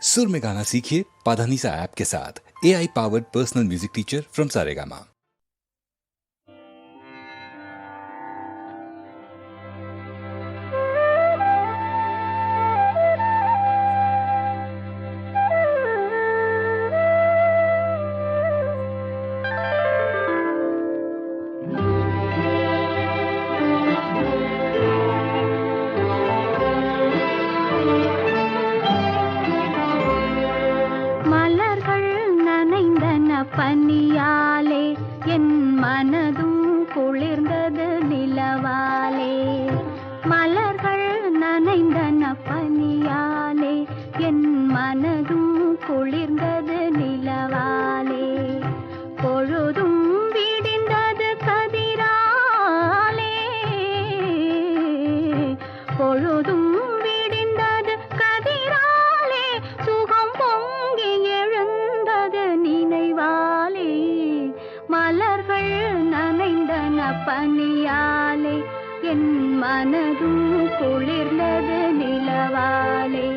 सुर में गाना सीखिए पाधानीसा ऐप के साथ। AI powered personal music teacher from Saregama. பனியாலே என் மனதும் குளிர்ந்தது நிலவாலே. மலர்கள் நனைந்தன பனியாலே என் மனதும் குளிர்ந்தது நிலவாலே. பொழுதும் விடிந்தது கதிராலே, பொழுதும் விடிந்தது கதிராலே. சுகம் பொங்கி எழுந்தது நினைவாலே. மலர்கள் நனைந்தன பனியாலே என் மனதும் குளிர்ந்தது நிலவாலே.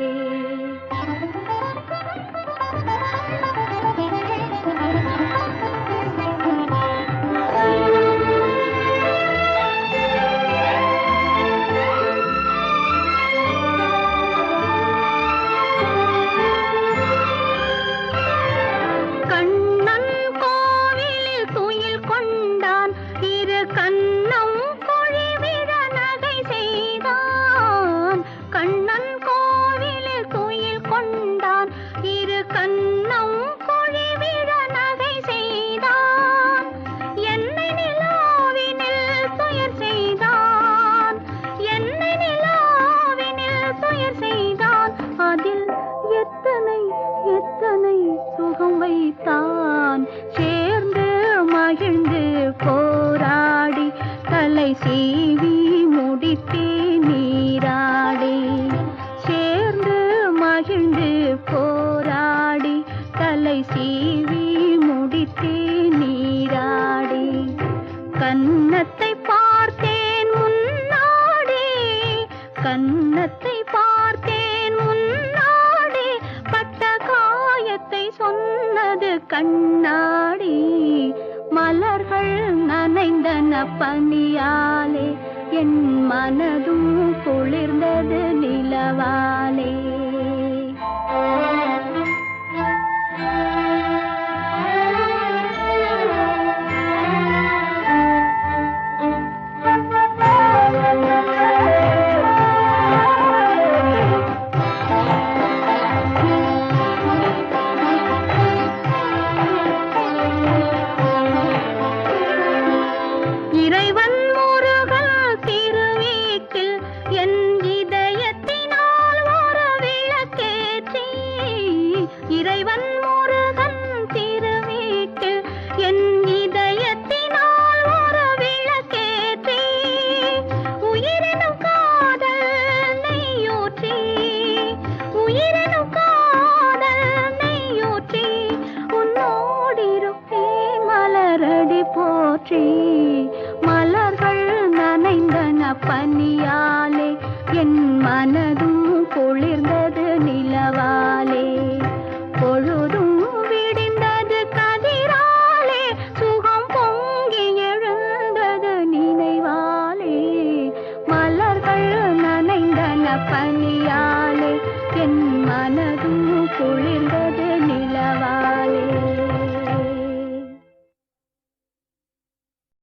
சேர்ந்து மகிழ்ந்து போராடி தலை சீவி முடித்தே நீராடி. சேர்ந்து மகிழ்ந்து போராடி தலை சீவி முடித்தே நீராடி. கன்னத்தை பார்த்தேன் முன்னாடி, கன்னத்தை பார்த்தேன் முன்னாடி. பட்ட காயத்தை சொன்னது கண்ணாடி. மலர்கள் நனைந்தன பனியாலே என் மனதும் குளிர்ந்தது நிலவாலே. இறைவன் முருகன் திருவீட்டில் என் இதயத்தினால் ஒரு விளக்கேற்றி. இறைவன் முருகன் திருவீட்டில் என் இதயத்தினால் ஒரு விளக்கேற்றி. உயிரினும் காதல் நெய்யூற்றி, உயிரினும் காதல் நெய்யூற்றி. உன்னோடிருப்பேன் மலரடி போற்றி. மலர்கள் நனைந்தன பனியாலே என் மனதும் குளிர்ந்தது நிலவாலே. பொழுதும் விடிந்தது கதிராலே, சுகம் பொங்கி எழுந்தது நினைவாலே. மலர்கள் நனைந்தன பனியாலே என் மனதும் குளிர்ந்தது